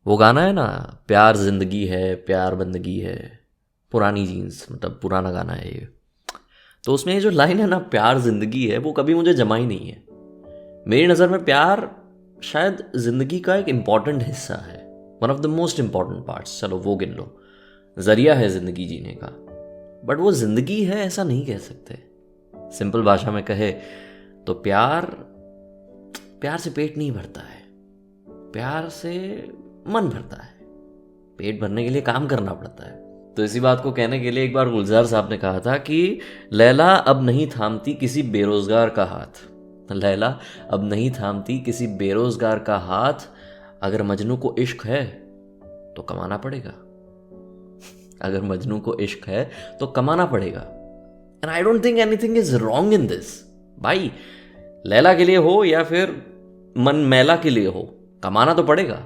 वो गाना है ना, प्यार जिंदगी है प्यार बंदगी है, पुरानी जीन्स, मतलब पुराना गाना है ये। तो उसमें ये जो लाइन है ना, प्यार जिंदगी है, वो कभी मुझे जमा ही नहीं है। मेरी नज़र में प्यार शायद जिंदगी का एक इम्पॉर्टेंट हिस्सा है, one of the most important parts, चलो वो गिन लो, जरिया है जिंदगी जीने का। बट वो जिंदगी है ऐसा नहीं कह सकते। सिंपल भाषा में कहे तो प्यार से पेट नहीं भरता है, प्यार से मन भरता है। पेट भरने के लिए काम करना पड़ता है। तो इसी बात को कहने के लिए एक बार गुलजार साहब ने कहा था कि लैला अब नहीं थामती किसी बेरोजगार का हाथ, लैला अब नहीं थामती किसी बेरोजगार का हाथ, अगर मजनू को इश्क है तो कमाना पड़ेगा, अगर मजनू को इश्क है तो कमाना पड़ेगा। And I don't think anything is wrong in this. भाई लैला के लिए हो या फिर मन मैला के लिए हो, कमाना तो पड़ेगा।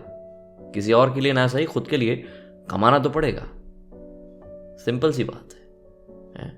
किसी और के लिए ना सही, खुद के लिए कमाना तो पड़ेगा। सिंपल सी बात है।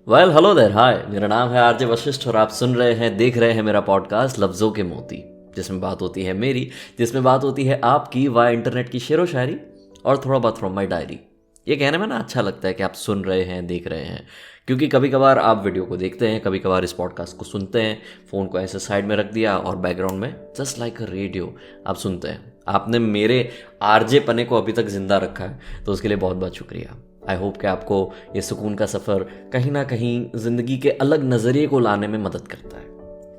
वेल हेलो देयर, हाय, मेरा नाम है आरजे वशिष्ठ और आप सुन रहे हैं, देख रहे हैं मेरा पॉडकास्ट लफ्जों के मोती, जिसमें बात होती है मेरी, जिसमें बात होती है आपकी, वाया इंटरनेट की शेरो शायरी और थोड़ा बहुत फ्रॉम माई डायरी। ये कहने में ना अच्छा लगता है कि आप सुन रहे हैं, देख रहे हैं, क्योंकि कभी कभार आप वीडियो को देखते हैं, कभी कभार इस पॉडकास्ट को सुनते हैं, फ़ोन को ऐसे साइड में रख दिया और बैकग्राउंड में जस्ट लाइक अ रेडियो आप सुनते हैं। आपने मेरे आरजे पने को अभी तक जिंदा रखा है, तो उसके लिए बहुत बहुत शुक्रिया। आई होप कि आपको ये सुकून का सफ़र कहीं ना कहीं ज़िंदगी के अलग नज़रिए को लाने में मदद करता है।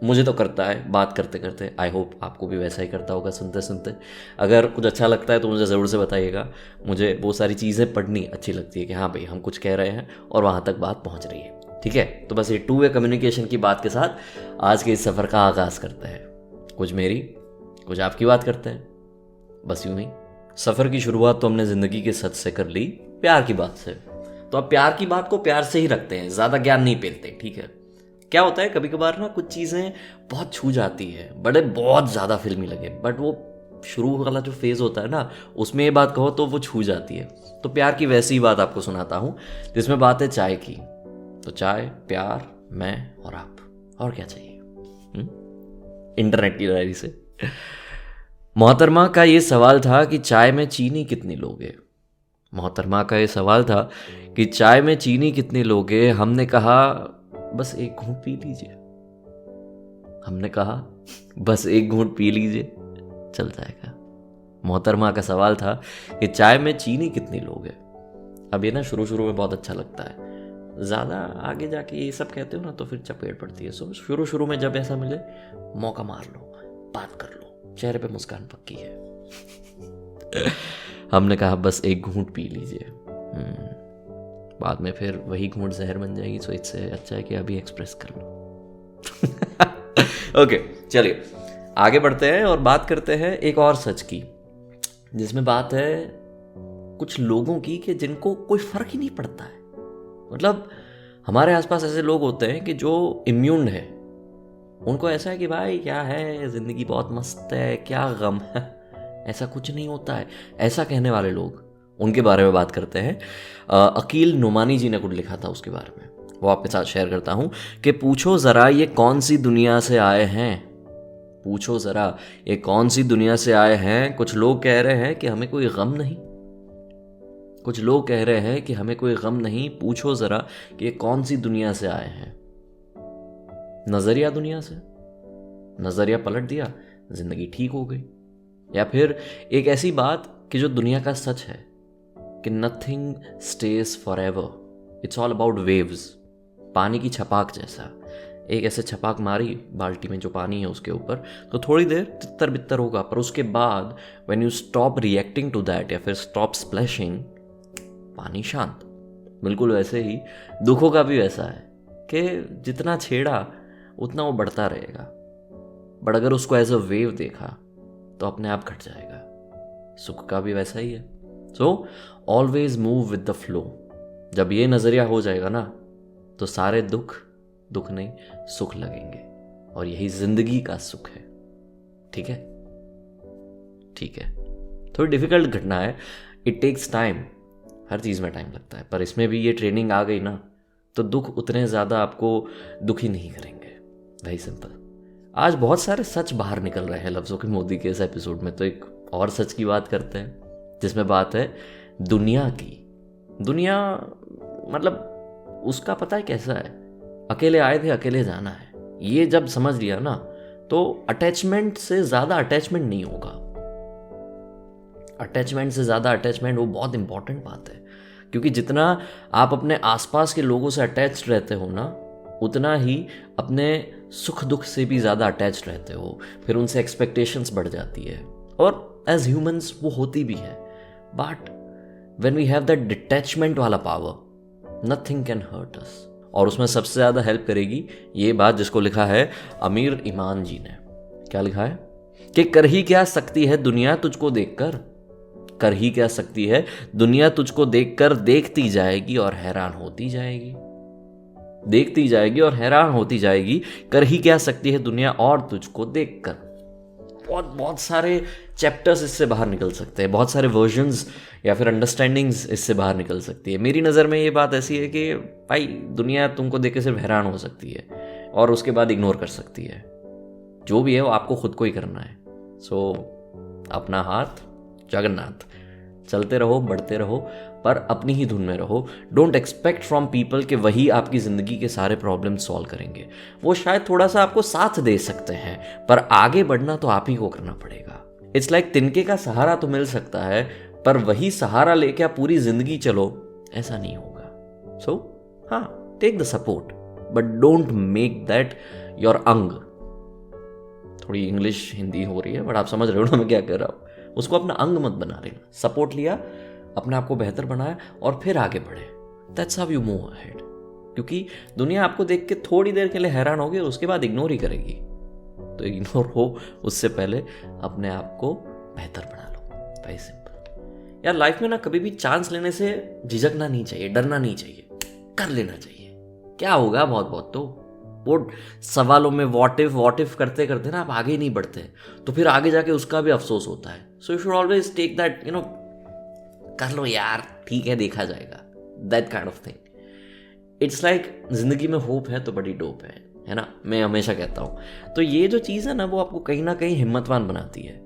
मुझे तो करता है बात करते करते, आई होप आपको भी वैसा ही करता होगा सुनते सुनते। अगर कुछ अच्छा लगता है तो मुझे ज़रूर से बताइएगा। मुझे वो सारी चीज़ें पढ़नी अच्छी लगती है कि हाँ भाई हम कुछ कह रहे हैं और वहाँ तक बात पहुँच रही है, ठीक है। तो बस ये टू वे कम्युनिकेशन की बात के साथ आज के इस सफ़र का आगाज़ करते हैं। कुछ मेरी कुछ आपकी बात करते हैं, बस यूँ ही। सफ़र की शुरुआत तो हमने ज़िंदगी के सच से कर ली, प्यार की बात से। तो अब प्यार की बात को प्यार से ही रखते हैं, ज़्यादा ज्ञान नहीं पेलते, ठीक है। क्या होता है कभी कभार ना कुछ चीज़ें बहुत छू जाती है, बड़े बहुत ज़्यादा फिल्मी लगे, बट वो शुरू वाला जो फेज़ होता है ना, उसमें ये बात कहो तो वो छू जाती है। तो प्यार की वैसी ही बात आपको सुनाता हूँ जिसमें बात है चाय की। तो चाय, प्यार, मैं और आप, और क्या चाहिए। इंटरनेट की डायरी से। मोहतरमा का ये सवाल था कि चाय में चीनी कितनी लोगे। मोहतरमा का ये सवाल था कि चाय में चीनी कितनी लोगे। हमने कहा बस एक घूंट पी लीजिए। हमने कहा बस एक घूंट पी लीजिए, चल जाएगा। मोहतरमा का सवाल था कि चाय में चीनी कितनी लोगे। अब ये ना शुरू शुरू में बहुत अच्छा लगता है, ज़्यादा आगे जाके ये सब कहते हो ना तो फिर चपेट पड़ती है। सो शुरू शुरू में जब ऐसा मिले मौका मार लो, बात कर लो, चेहरे पे मुस्कान पक्की है। हमने कहा बस एक घूंट पी लीजिए। बाद में फिर वही घूंट जहर बन जाएगी, सो इससे अच्छा है कि अभी एक्सप्रेस कर लो। ओके, चलिए आगे बढ़ते हैं और बात करते हैं एक और सच की, जिसमें बात है कुछ लोगों की कि जिनको कोई फर्क ही नहीं पड़ता है। मतलब हमारे आसपास ऐसे लोग होते हैं कि जो इम्यून है, उनको ऐसा है कि भाई क्या है, जिंदगी बहुत मस्त है, क्या गम है, ऐसा कुछ नहीं होता है। ऐसा कहने वाले लोग, उनके बारे में बात करते हैं। अकील नुमानी जी ने कुछ लिखा था उसके बारे में, वो आपके साथ शेयर करता हूँ कि पूछो ज़रा ये कौन सी दुनिया से आए हैं। पूछो ज़रा ये कौन सी दुनिया से आए हैं। कुछ लोग कह रहे हैं कि हमें कोई गम नहीं, कुछ लोग कह रहे हैं कि हमें कोई गम नहीं। पूछो ज़रा कि ये कौन सी दुनिया से आए हैं। नज़रिया दुनिया से, नज़रिया पलट दिया, ज़िंदगी ठीक हो गई। या फिर एक ऐसी बात कि जो दुनिया का सच है कि nothing stage for ever, it's all about waves. पानी की छपाक जैसा, एक ऐसे छपाक मारी बाल्टी में जो पानी है उसके ऊपर, तो थोड़ी देर तितर बितर होगा, पर उसके बाद when you stop reacting to that या फिर स्टॉप स्प्लैशिंग, पानी शांत। बिल्कुल वैसे ही दुखों का भी वैसा है कि जितना छेड़ा उतना वो बढ़ता रहेगा, बट अगर उसको एज अ वेव देखा तो अपने आप घट जाएगा। सुख का भी वैसा ही है। So always move with the flow. जब ये नजरिया हो जाएगा ना तो सारे दुख नहीं सुख लगेंगे, और यही जिंदगी का सुख है। ठीक है, ठीक है। थोड़ी डिफिकल्ट घटना है, इट टेक्स टाइम, हर चीज में टाइम लगता है, पर इसमें भी ये ट्रेनिंग आ गई ना तो दुख उतने ज्यादा आपको दुखी नहीं करेंगे। Very simple. आज बहुत सारे सच बाहर निकल रहे हैं लफ्जों के मोदी के इस एपिसोड में, तो एक और सच की बात करते हैं, जिसमें बात है दुनिया की। दुनिया मतलब उसका पता है कैसा है, अकेले आए थे अकेले जाना है। ये जब समझ लिया ना तो अटैचमेंट से ज़्यादा अटैचमेंट नहीं होगा। अटैचमेंट से ज़्यादा अटैचमेंट वो बहुत इंपॉर्टेंट बात है, क्योंकि जितना आप अपने आसपास के लोगों से अटैच्ड रहते हो ना, उतना ही अपने सुख दुख से भी ज़्यादा अटैच्ड रहते हो। फिर उनसे एक्सपेक्टेशंस बढ़ जाती है, और एज ह्यूमंस वो होती भी है। But when we have that detachment वाला power, nothing can hurt us. और उसमें सबसे ज़्यादा हेल्प करेगी ये बात जिसको लिखा है अमीर ईमान जी ने। क्या लिखा है कि कर ही क्या सकती है दुनिया तुझको देखकर, कर ही क्या सकती है दुनिया तुझको देखकर, देखती जाएगी और हैरान होती जाएगी। देखती जाएगी और हैरान होती जाएगी, कर ही क्या सकती है दुनिया और तुझको देखकर। बहुत बहुत सारे चैप्टर्स इससे बाहर निकल सकते हैं, बहुत सारे वर्जन्स या फिर अंडरस्टैंडिंग्स इससे बाहर निकल सकती है। मेरी नज़र में ये बात ऐसी है कि भाई दुनिया तुमको देख के सिर्फ हैरान हो सकती है और उसके बाद इग्नोर कर सकती है। जो भी है वो आपको खुद को ही करना है। सो अपना हाथ जगन्नाथ, चलते रहो, बढ़ते रहो, पर अपनी ही धुन में रहो। डोंट एक्सपेक्ट फ्रॉम पीपल कि वही आपकी ज़िंदगी के सारे प्रॉब्लम सॉल्व करेंगे। वो शायद थोड़ा सा आपको साथ दे सकते हैं, पर आगे बढ़ना तो आप ही को करना पड़ेगा। इट्स लाइक तिनके का सहारा तो मिल सकता है, पर वही सहारा लेके आप पूरी ज़िंदगी चलो, ऐसा नहीं होगा। सो हाँ, take the support, but don't make that your अंग। थोड़ी इंग्लिश हिंदी हो रही है, बट आप समझ रहे हो ना मैं क्या कर रहा हूँ। उसको अपना अंग मत बना लेना। सपोर्ट लिया, अपने आप को बेहतर बनाया और फिर आगे बढ़े। That's how you move ahead. क्योंकि दुनिया आपको देख के थोड़ी देर के लिए हैरान होगी और उसके बाद इग्नोर ही करेगी। तो इग्नोर हो उससे पहले अपने आप को बेहतर बना लो। वेरी सिंपल यार। लाइफ में ना कभी भी चांस लेने से झिझकना नहीं चाहिए, डरना नहीं चाहिए, कर लेना चाहिए। क्या होगा बहुत बहुत तो वो सवालों में व्हाट इफ करते करते ना आप आगे नहीं बढ़ते, तो फिर आगे जाके उसका भी अफसोस होता है। So you should always take that, कर लो यार, ठीक है, देखा जाएगा, that kind of thing. It's like जिंदगी में होप है तो बड़ी डोप है ना, मैं हमेशा कहता हूँ। तो ये जो चीज़ है ना, वो आपको कहीं ना कहीं हिम्मतवान बनाती है।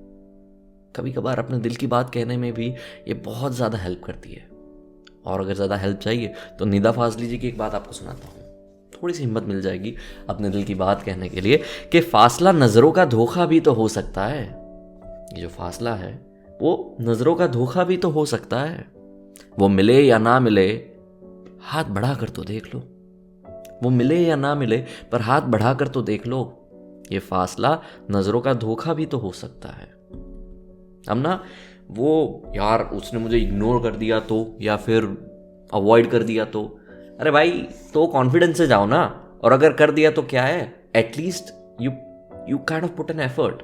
कभी कभार अपने दिल की बात कहने में भी ये बहुत ज़्यादा हेल्प करती है। और अगर ज़्यादा हेल्प चाहिए तो निदा फाजली जी की एक बात आपको सुनाता हूँ, थोड़ी सी हिम्मत मिल जाएगी अपने दिल की बात कहने के लिए, कि फासला नज़रों का धोखा भी तो हो सकता है। ये जो फासला है वो नज़रों का धोखा भी तो हो सकता है। वो मिले या ना मिले, हाथ बढ़ा कर तो देख लो। वो मिले या ना मिले, पर हाथ बढ़ा कर तो देख लो। ये फासला नज़रों का धोखा भी तो हो सकता है। अब ना वो यार उसने मुझे इग्नोर कर दिया तो, या फिर अवॉइड कर दिया तो, अरे भाई तो कॉन्फिडेंस से जाओ ना। और अगर कर दिया तो क्या है, at least you kind of put an effort.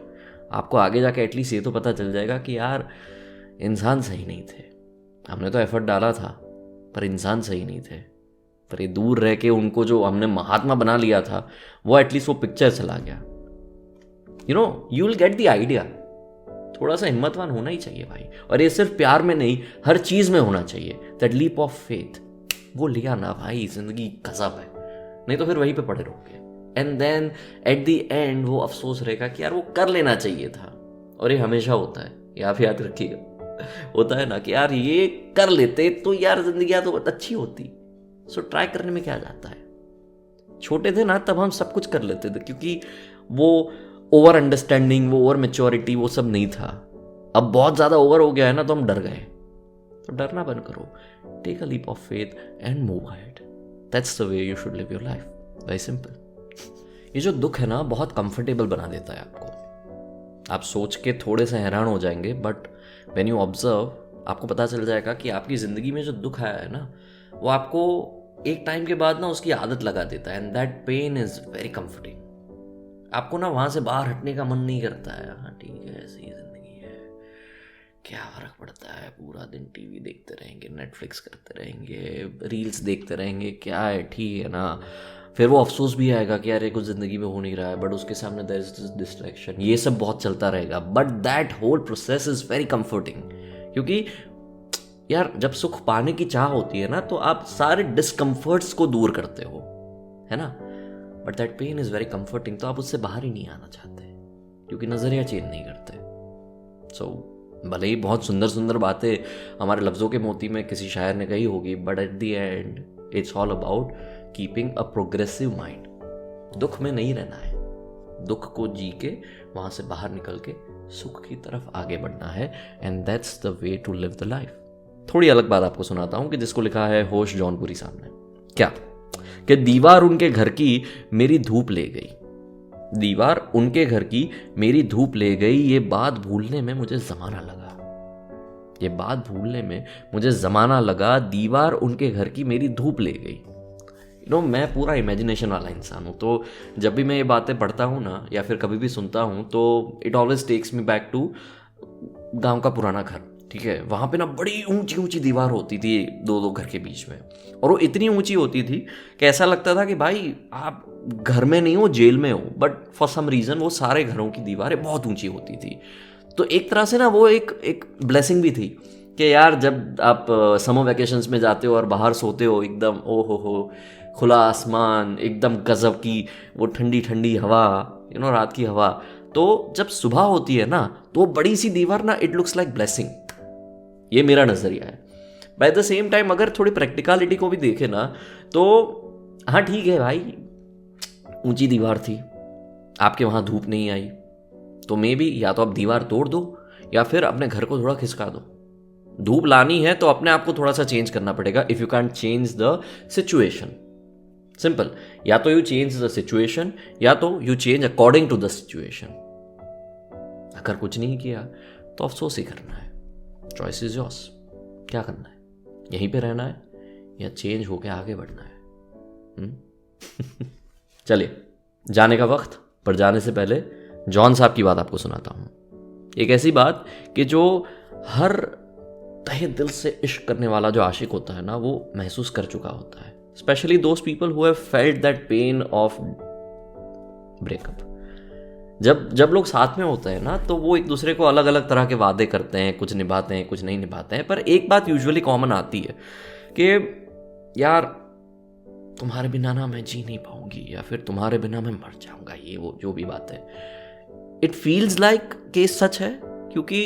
आपको आगे जाके एटलीस्ट ये तो पता चल जाएगा कि यार इंसान सही नहीं थे। हमने तो एफर्ट डाला था पर इंसान सही नहीं थे। पर ये दूर रह के उनको जो हमने महात्मा बना लिया था, वो एटलीस्ट वो पिक्चर चला गया। You will get the idea. थोड़ा सा हिम्मतवान होना ही चाहिए भाई। और ये सिर्फ प्यार में नहीं, हर चीज में होना चाहिए। दैट लीप ऑफ फेथ, वो लिया ना भाई, जिंदगी गजब है। नहीं तो फिर वहीं पे पड़े रहोगे। And then at the end वो अफसोस रहेगा कि यार वो कर लेना चाहिए था। और ये हमेशा होता है, ये आप याद रखिएगा। होता है ना कि यार ये कर लेते तो यार जिंदगी तो अच्छी होती। सो ट्राई करने में क्या जाता है। छोटे थे ना तब हम सब कुछ कर लेते थे, क्योंकि वो ओवर अंडरस्टैंडिंग, वो ओवर मैच्योरिटी, वो सब नहीं था। अब बहुत ज्यादा ओवर हो गया है ना, तो हम डर गए। तो डरना बंद करो, take a leap of faith and move ahead. That's the way you should live your life. Very simple. ये जो दुख है ना, बहुत कंफर्टेबल बना देता है आपको। आप सोच के थोड़े से हैरान हो जाएंगे, बट व्हेन यू ऑब्जर्व आपको पता चल जाएगा कि आपकी ज़िंदगी में जो दुख आया है ना, वो आपको एक टाइम के बाद ना उसकी आदत लगा देता है। And that pain is very comforting. आपको ना वहाँ से बाहर हटने का मन नहीं करता है। हाँ ठीक है, ऐसी ज़िंदगी है, क्या फ़र्क पड़ता है, पूरा दिन टीवी देखते रहेंगे, नेटफ्लिक्स करते रहेंगे, रील्स देखते रहेंगे, क्या है, ठीक है ना। फिर वो अफसोस भी आएगा कि यार ये कुछ ज़िंदगी में हो नहीं रहा है, बट उसके सामने देयर इज डिस्ट्रैक्शन। ये सब बहुत चलता रहेगा, but that whole process is very comforting. क्योंकि यार जब सुख पाने की चाह होती है ना, तो आप सारे डिस्कम्फर्ट्स को दूर करते हो, है ना। But that pain is very comforting, तो आप उससे बाहर ही नहीं आना चाहते, क्योंकि नज़रिया चेंज नहीं करते। सो भले ही बहुत सुंदर सुंदर बातें हमारे लफ्ज़ों के मोती में किसी शायर ने कही होगी, but at the and it's all about keeping a progressive mind. दुख में नहीं रहना है, दुख को जी के वहाँ से बाहर निकल के सुख की तरफ आगे बढ़ना है, and that's the way to live the life. थोड़ी अलग बात आपको सुनाता हूँ कि जिसको लिखा है होश जौनपुरी साहब ने। क्या कि दीवार उनके घर की मेरी धूप ले गई, दीवार उनके घर की मेरी धूप ले गई, ये बात भूलने में मुझे ज़माना लगा, ये बात भूलने में मुझे ज़माना लगा, दीवार उनके घर की मेरी धूप ले गई। मैं पूरा इमेजिनेशन वाला इंसान हूँ, तो जब भी मैं ये बातें पढ़ता हूँ ना या फिर कभी भी सुनता हूँ तो it always takes me back to गांव का पुराना घर। ठीक है, वहाँ पे ना बड़ी ऊंची ऊंची दीवार होती थी दो दो घर के बीच में, और वो इतनी ऊंची होती थी कि ऐसा लगता था कि भाई आप घर में नहीं हो, जेल में हो। बट फॉर सम रीज़न वो सारे घरों की दीवारें बहुत ऊंची होती थी। तो एक तरह से ना वो एक ब्लेसिंग भी थी कि यार जब आप समर वैकेशंस में जाते हो और बाहर सोते हो एकदम ओ हो खुला आसमान, एकदम गजब की वो ठंडी ठंडी हवा, रात की हवा, तो जब सुबह होती है ना तो बड़ी सी दीवार ना इट लुक्स लाइक ब्लेसिंग। ये मेरा नज़रिया है। बाय द सेम टाइम अगर थोड़ी प्रैक्टिकलिटी को भी देखे ना तो हाँ ठीक है भाई, ऊंची दीवार थी, आपके वहाँ धूप नहीं आई, तो मे बी या तो आप दीवार तोड़ दो या फिर अपने घर को थोड़ा खिसका दो। धूप लानी है तो अपने आप को थोड़ा सा चेंज करना पड़ेगा। If you can't change the situation, simple, या तो यू चेंज द सिचुएशन या तो you change according to the situation. अगर कुछ नहीं किया तो अफसोस ही करना है। चॉइस इज योर्स, क्या करना है, यहीं पे रहना है या चेंज होके आगे बढ़ना है। चलिए जाने का वक्त, पर जाने से पहले जॉन साहब की बात आपको सुनाता हूँ। एक ऐसी बात कि जो हर तहे दिल से इश्क करने वाला जो आशिक होता है ना वो महसूस कर चुका होता है, specially those people who have felt that pain of breakup. जब लोग साथ में होते हैं ना तो वो एक दूसरे को अलग अलग तरह के वादे करते हैं, कुछ निभाते हैं कुछ नहीं निभाते हैं, पर एक बात यूजुअली कॉमन आती है कि यार तुम्हारे बिना ना मैं जी नहीं पाऊंगी, या फिर तुम्हारे बिना मैं मर जाऊंगा, ये वो जो भी बात है। इट फील्स लाइक कि सच है, क्योंकि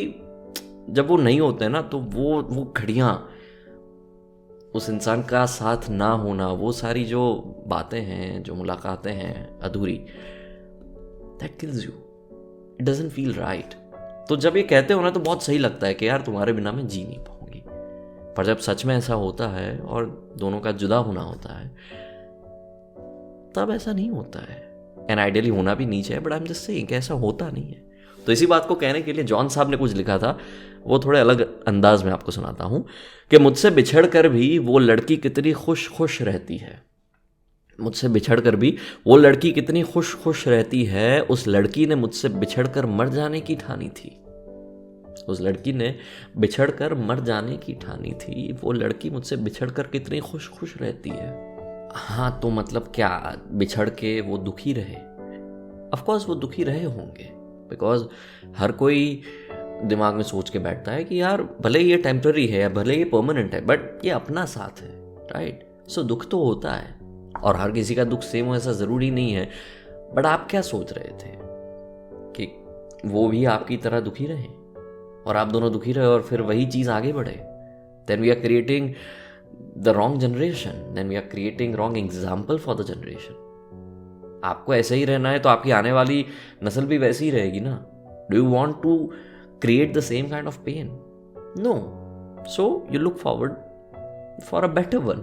जब वो नहीं होते ना तो वो घड़ियाँ, उस इंसान का साथ ना होना, वो सारी जो बातें हैं, जो मुलाकातें हैं अधूरी, that kills you, it doesn't feel right. तो जब ये कहते हो ना तो बहुत सही लगता है कि यार तुम्हारे बिना मैं जी नहीं पाऊंगी, पर जब सच में ऐसा होता है और दोनों का जुदा होना होता है तब ऐसा नहीं होता है। एंड आइडियली होना भी नहीं चाहिए, but I am just saying कि ऐसा होता नहीं है। तो इसी बात को कहने के लिए जॉन साहब ने कुछ लिखा था, वो थोड़े अलग अंदाज में आपको सुनाता हूँ कि मुझसे बिछड़ कर भी वो लड़की कितनी खुश खुश रहती है, मुझसे बिछड़ कर भी वो लड़की कितनी खुश खुश रहती है, उस लड़की ने मुझसे बिछड़ कर मर जाने की ठानी थी, उस लड़की ने बिछड़ कर मर जाने की ठानी थी, वो लड़की मुझसे बिछड़ कर कितनी खुश खुश रहती है। हाँ तो मतलब क्या बिछड़ के वो दुखी रहे? ऑफ कोर्स वो दुखी रहे होंगे, बिकॉज हर कोई दिमाग में सोच के बैठता है कि यार भले ये टेम्पररी है, भले ये परमानेंट है, बट ये अपना साथ है, राइट? सो दुख तो होता है, और हर किसी का दुख सेम हो ऐसा ज़रूरी नहीं है। बट आप क्या सोच रहे थे कि वो भी आपकी तरह दुखी रहे और आप दोनों दुखी रहे और फिर वही चीज़ आगे बढ़े? Then we are creating the wrong generation, then we are creating wrong example for the generation. आपको ऐसे ही रहना है तो आपकी आने वाली नस्ल भी वैसी ही रहेगी ना। Do you want to create the same kind of pain? No. So you look forward for a better one.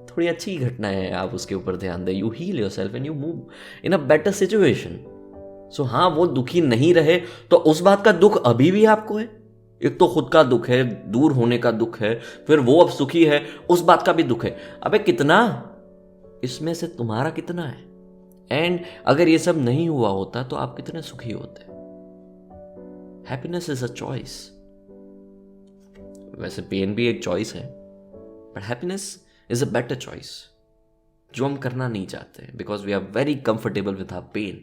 थोड़ी अच्छी घटना है, आप उसके ऊपर ध्यान दें। You heal yourself and you move in a better situation. So हाँ, वो दुखी नहीं रहे तो उस बात का दुख अभी भी आपको है। एक तो खुद का दुख है, दूर होने का दुख है, फिर वो अब सुखी है, उस बात का भी दुख है। अबे कितना, इसमें से तुम्हारा कितना है? एंड अगर ये सब नहीं हुआ होता तो आप कितने सुखी होते? Happiness is a choice. वैसे पेन भी एक चॉइस है, but happiness is a better choice, जो हम करना नहीं चाहते, because we are very comfortable with our pain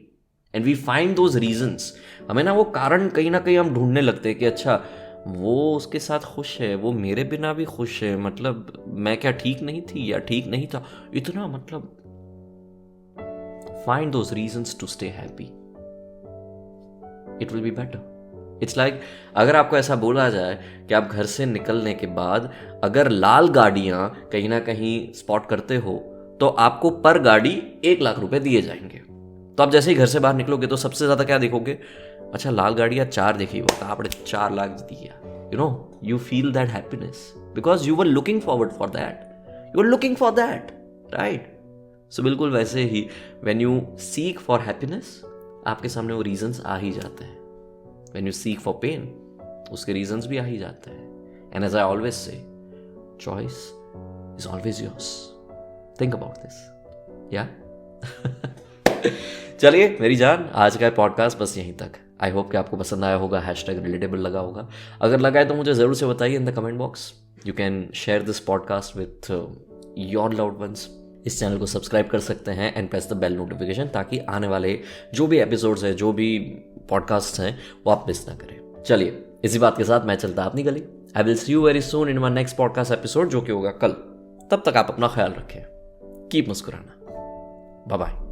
and we find those reasons. हमें ना वो कारण कहीं ना कहीं हम ढूंढने लगते हैं कि अच्छा वो उसके साथ खुश है, वो मेरे बिना भी खुश है, मतलब मैं क्या ठीक नहीं थी या ठीक नहीं था, इतना मतलब find those reasons to stay happy. It will be better. It's like अगर आपको ऐसा बोला जाए कि आप घर से निकलने के बाद अगर लाल गाड़ियां कहीं ना कहीं स्पॉट करते हो तो आपको पर गाड़ी 1 लाख रुपए दिए जाएंगे। तो आप जैसे ही घर से बाहर निकलोगे तो सबसे ज्यादा क्या देखोगे, अच्छा लाल गाड़ियां 4 देखी वो आपने 4 लाख दिया। You feel that happiness because you were looking forward for that, you are looking for that, right. So बिल्कुल वैसे ही when you seek for happiness आपके सामने वो रीजंस आ ही जाते हैं। When you seek for pain उसके रीजंस भी आ ही जाते हैं। And as I always say, choice is always yours, think about this या। चलिए मेरी जान, आज का पॉडकास्ट बस यहीं तक। आई होप कि आपको पसंद आया होगा, #relatable लगा होगा। अगर लगा है तो मुझे ज़रूर से बताइए in the comment box. You can share this podcast with your loved ones. इस चैनल को सब्सक्राइब कर सकते हैं and press the bell notification, ताकि आने वाले जो भी एपिसोड्स हैं, जो भी पॉडकास्ट हैं, वो आप मिस ना करें। चलिए इसी बात के साथ मैं चलता अपनी गली। I will see you very soon in my next podcast episode, जो कि होगा कल। तब तक आप अपना ख्याल रखें, कीप मुस्कुराना। Bye bye.